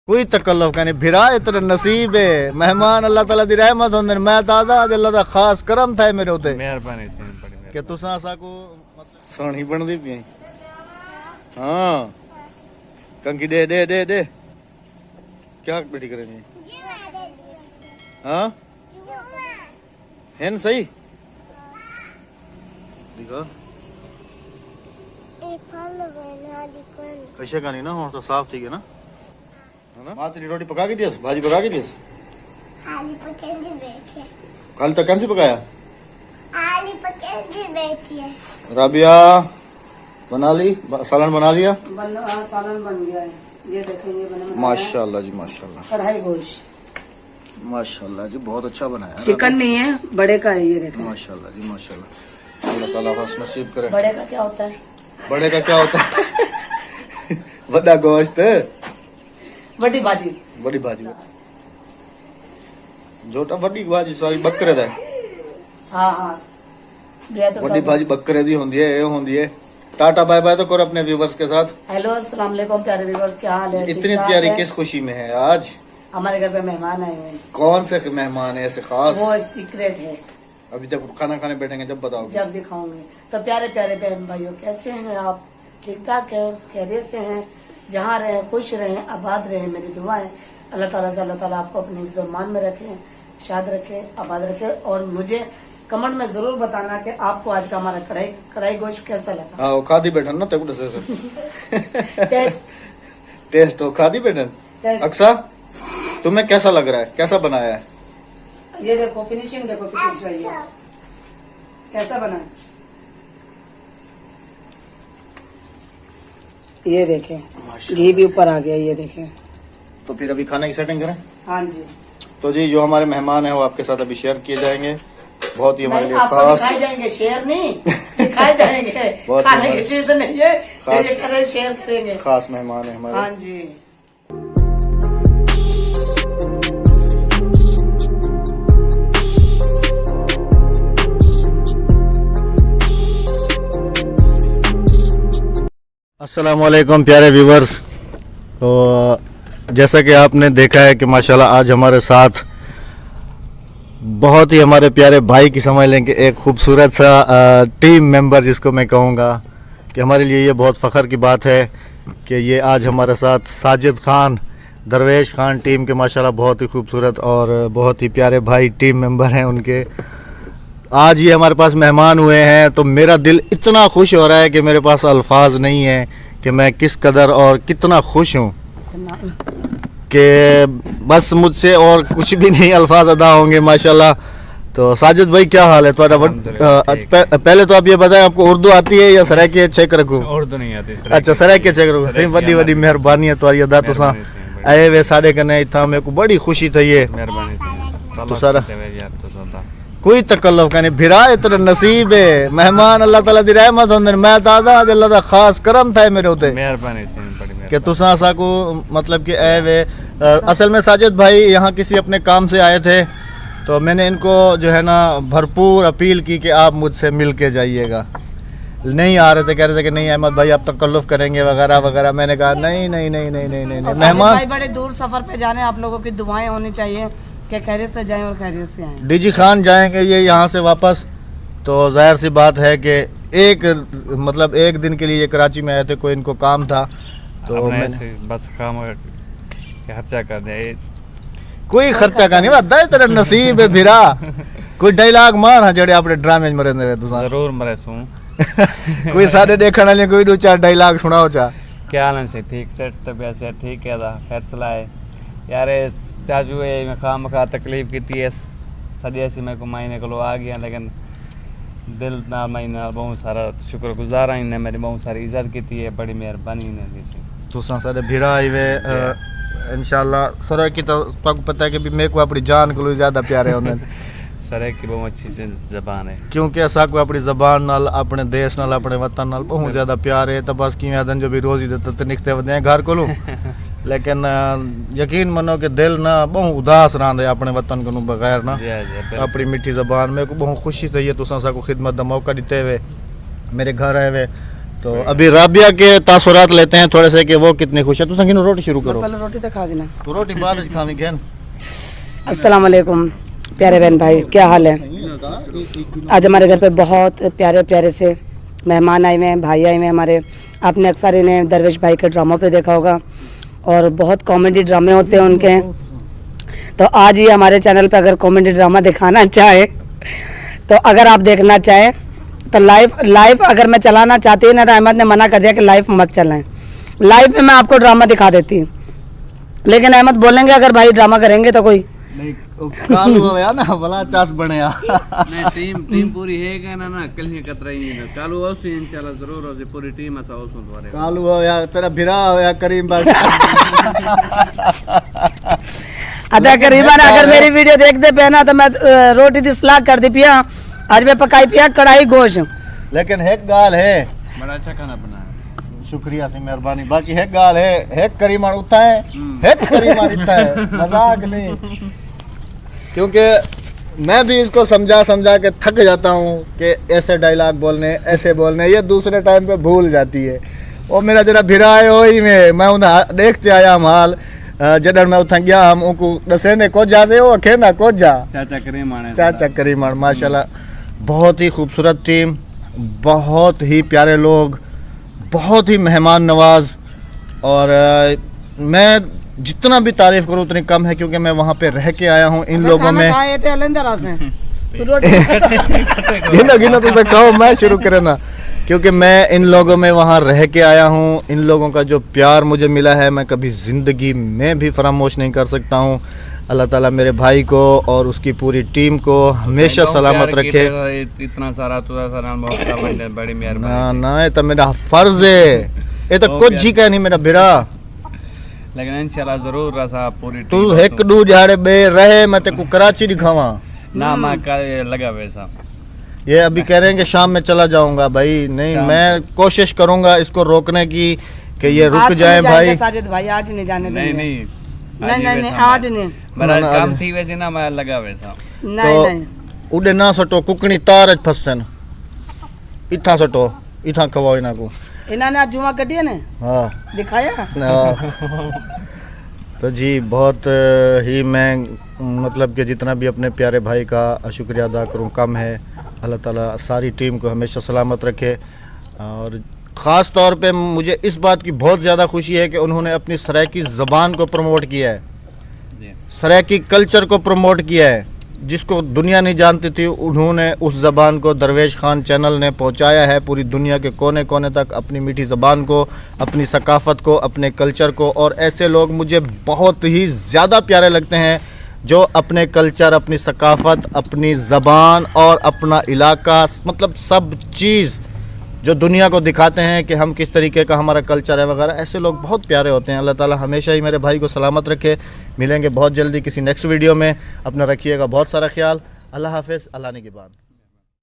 कोई तकल्लुफ का नहीं फिरा इतना नसीब है मेहमान अल्लाह ताला दी रहमत होंदे मैं ताजा अज अल्लाह दा खास करम था मेरे उते मेहरबानी से बड़ी कि तुसा असा को सोहनी बनदी पई हां कंकी दे दे दे दे क्या बेटी करेंगे हां है ना सही देखो कैसे का नहीं ना हो तो साफ थी ना है ना माँ तेरी रोटी पका के दियस भाजी पका के दियस कल तक कौन सी पकाया राबिया बना ली सालन बना लिया सालन बन गया है ये देखें ये बना माशाल्लाह जी माशाल्लाह कढ़ाई गोश्त माशाल्लाह जी बहुत अच्छा बनाया चिकन नहीं है बड़े का है ये देखें माशाल्लाह जी माशाल्लाह अल्लाह ताला बस नसीब करे बड़े का क्या होता है बड़े का क्या होता है बड़ा गोश्त बड़ी भाजी बड़ी भाजी जोटा बड़ी भाजी सारी बकरे दा हाँ हाँ ये तो बड़ी भाजी बकरे दी होंदी है ये होंदी है टाटा बाय बाय तो करो अपने व्यूवर्स के साथ हेलो अस्सलाम वालेकुम प्यारे व्यूअर्स क्या हाल है इतनी तैयारी किस खुशी में है आज हमारे घर पे मेहमान आए हुए हैं कौन से मेहमान है ऐसे खास वो सीक्रेट है अभी जब खाना खाने बैठेंगे जब बताओगे जब दिखाऊंगे तो प्यारे प्यारे बहन भाइयों कैसे हैं आप ठीक ठाक है खैरियत से हैं जहाँ रहे खुश रहे आबाद रहे मेरी दुआ है अल्लाह ताला से अल्लाह ताला आपको अपने मान में रखे शाद रखे आबाद रखे और मुझे कमेंट में जरूर बताना कि आपको आज का हमारा कढ़ाई गोश्त कैसा लगा हाँ खादी बैठन ना तेरे से टेस्ट तो खादी बैठन अक्सा तुम्हें कैसा लग रहा है कैसा बनाया है ये देखो फिनिशिंग देखो कितनी अच्छी है कैसा बना है ये देखें घी भी ऊपर आ गया ये देखें तो फिर अभी खाने की सेटिंग करें हाँ जी तो जी जो हमारे मेहमान हैं वो आपके साथ अभी शेयर किए जाएंगे बहुत ही हमारे लिए आपको खास दिखाए जाएंगे शेयर नहीं दिखाए जाएंगे बहुत खाने की हमारे- चीज नहीं है खास- ये करें शेयर करेंगे खास मेहमान है हमारे हाँ जी अस्सलाम वालेकुम प्यारे व्यूवर्स तो जैसा कि आपने देखा है कि माशाल्लाह आज हमारे साथ बहुत ही हमारे प्यारे भाई की समझ लें कि एक खूबसूरत सा टीम मेंबर जिसको मैं कहूँगा कि हमारे लिए ये बहुत फ़ख्र की बात है कि ये आज हमारे साथ साजिद खान दरवेश खान टीम के माशाल्लाह बहुत ही खूबसूरत और बहुत ही प्यारे भाई टीम मेंबर हैं उनके आज ये हमारे पास मेहमान हुए हैं तो मेरा दिल इतना खुश हो रहा है कि मेरे पास अल्फाज नहीं है कि मैं किस कदर और कितना खुश हूँ कि बस मुझसे और कुछ भी नहीं अल्फाज अदा होंगे माशाल्लाह। तो साजिद भाई क्या हाल है तुम्हारा पहले तो आप ये बताएं आपको उर्दू आती है या सराइके चेक रखूँ उर्दू नहीं आती अच्छा सराइके चेक रखूँ सही बड़ी बड़ी मेहरबानी है तुम्हारी अदा तुसा आए वे साढ़े कने इतना मेरे को बड़ी खुशी थी ये मेहरबानी से तो सारा यार तो सोता कोई तकल्लुफ का नहीं फिरा इतना नसीब है मेहमान अल्लाह ताला दी रहमत होंदे मैं ताजा अज अल्लाह दा खास करम था मेरे उते मेहरबानी से बड़ी कि तुसा असा को मतलब कि ए वे असल में साजिद भाई यहाँ किसी अपने काम से आए थे तो मैंने इनको जो है ना भरपूर अपील की कि आप मुझसे मिल के जाइएगा नहीं आ रहे थे कह रहे थे कि नहीं अहमद भाई आप तकल्लुफ करेंगे वगैरह वगैरह मैंने कहा नहीं नहीं नहीं नहीं नहीं नहीं, नहीं। मेहमान भाई बड़े दूर सफर पे जाने आप लोगों की दुआएं होनी चाहिए कि खैरियत से जाएं और खैरियत से आएं डीजी खान जाएंगे ये यहाँ से वापस तो जाहिर सी बात है कि एक दिन के लिए ये कराची में आए थे कोई इनको काम था तो मैंने बस काम खर्चा कर दिया कोई खर्चा का नहीं वादा है तेरा नसीब है फिरा कोई डायलॉग मार हाँ जड़े अपने ड्रामे में मरे तुसा जरूर मरे सू कोई सारे देखने वाले कोई दो चार डायलॉग सुनाओ चा क्या हाल से ठीक सेट तबियत से ठीक है फैसला है यार चाचू है मैं खाम खा तकलीफ की है सदिया से मैं को महीने को आ गया लेकिन दिल ना महीना बहुत सारा शुक्रगुजार है इन्हें मेरी बहुत सारी इज्जत की है बड़ी मेहरबानी ने दी सी तुसा सारे भिरा आई वे इंशाल्लाह सर की तो पता है कि भी मेरे को अपनी जान को ज़्यादा प्यारे होंगे सरे की बहुत अच्छी जबान है क्योंकि असा को अपनी जबान नाल अपने देश नाल अपने वतन नाल बहुत ज़्यादा प्यार है तो बस कि आदन जो भी रोज़ी देते निकते वधे घर को लेकिन यकीन मनो कि दिल ना बहुत उदास रहंदे अपने वतन को बगैर ना अपनी मीठी जबान मेरे को बहुत खुशी थी है तुसा सा को खिदमत का मौका दिते हुए मेरे घर आए हुए तो अभी राबिया के तासुरात लेते हैं थोड़े से कि वो कितने खुश है। तो संगीन रोटी शुरू करो। पहले रोटी तो खा ना। तो रोटी बाद में खावी गहन। अस्सलाम वालेकुम प्यारे बहन भाई, क्या हाल है? आज हमारे घर पे बहुत प्यारे प्यारे से मेहमान आए हुए हैं, भाई आए हुए हैं हमारे। आपने अक्सर इन्हें दरवेश भाई के ड्रामों पे देखा होगा और बहुत कॉमेडी ड्रामे होते हैं उनके। तो आज ये हमारे चैनल पे अगर कॉमेडी ड्रामा दिखाना चाहे तो अगर आप देखना चाहें तो लाइव अगर मैं चलाना चाहती ना तो अहमद ने मना कर दिया कि लाइव मत चलाएं। लाइव में मैं आपको ड्रामा दिखा देती, लेकिन अहमद बोलेंगे अगर भाई ड्रामा करेंगे तो कोई नहीं काल हो गया ना भला चास बने नहीं टीम पूरी है क्या ना कल ही कतरा ही ना कालू औसी इंशाल्लाह जरूर औसी पूरी टीम ऐसा औसो द्वारे काल हो या तेरा भिरा हो या करीम भाई। अदा करीबन अगर मेरी वीडियो देखते पे ना तो मैं रोटी दी सलाह कर दी पिया, आज मैं पकाई पिया कढ़ाई गोश्त। लेकिन एक गाल है, बड़ा अच्छा खाना बनाया, शुक्रिया से मेहरबानी। बाकी एक गाल है, एक करीमान उठा है, एक करीमान इतना है, मजाक नहीं। क्योंकि मैं भी इसको समझा के थक जाता हूँ कि ऐसे डायलॉग बोलने ऐसे बोलने, ये दूसरे टाइम पे भूल जाती है। वो मेरा जरा भिरा है वही में मैं उन्हें देखते आया हम हाल जडन मैं उठा गया हम उनको दसे ने को जा से वो खेना को जा चाचा करीमान माशाल्लाह। बहुत ही खूबसूरत टीम, बहुत ही प्यारे लोग, बहुत ही मेहमान नवाज। और मैं जितना भी तारीफ करूं उतनी कम है क्योंकि मैं वहां पे रह के आया हूं इन लोगों में। गिनो तो कहो मैं शुरू करे ना, क्योंकि मैं इन लोगों में वहाँ रह के आया हूँ। इन लोगों का जो प्यार मुझे मिला है मैं कभी ज़िंदगी में भी फरामोश नहीं कर सकता हूँ। अल्लाह ताला मेरे भाई को और उसकी पूरी टीम को हमेशा सलामत रखे। इतना सारा बड़ी ना ना ये तो मेरा फर्ज है, ये तो कुछ जी का नहीं मेरा बिरा। लेकिन इंशाल्लाह जरूर रसा पूरी तू एक दू झाड़े बे रहे मैं तेको कराची दिखावा ना मैं लगा वैसा। ये अभी कह रहे हैं कि शाम में चला जाऊंगा भाई, नहीं मैं कोशिश करूंगा इसको रोकने की कि ये रुक जाए भाई। साजिद भाई आज नहीं जाने देंगे। नहीं आज नहीं मेरा काम थी वैसे ना मैं लगा वैसा। नहीं उड़े ना सटो कुकनी तार च फसन इथा सटो इथा खवाओ इना को इन्होंने आज जुमा कटिया ने हाँ दिखाया। तो जी बहुत ही मैं मतलब कि जितना भी अपने प्यारे भाई का शुक्रिया अदा करूं कम है। अल्लाह ताला सारी टीम को हमेशा सलामत रखे। और ख़ास तौर पे मुझे इस बात की बहुत ज़्यादा खुशी है कि उन्होंने अपनी सराइकी ज़बान को प्रमोट किया है, सराइकी कल्चर को प्रमोट किया है, जिसको दुनिया नहीं जानती थी। उन्होंने उस ज़बान को दरवेश खान चैनल ने पहुंचाया है पूरी दुनिया के कोने कोने तक, अपनी मीठी ज़बान को, अपनी सकाफ़त को, अपने कल्चर को। और ऐसे लोग मुझे बहुत ही ज़्यादा प्यारे लगते हैं जो अपने कल्चर, अपनी सकाफ़त, अपनी ज़बान और अपना इलाका मतलब सब चीज़ जो दुनिया को दिखाते हैं कि हम किस तरीके का हमारा कल्चर है वगैरह। ऐसे लोग बहुत प्यारे होते हैं। अल्लाह ताला हमेशा ही मेरे भाई को सलामत रखे। मिलेंगे बहुत जल्दी किसी नेक्स्ट वीडियो में। अपना रखिएगा बहुत सारा ख्याल। अल्लाह हाफ़िज़, अल्लाह निगहबान।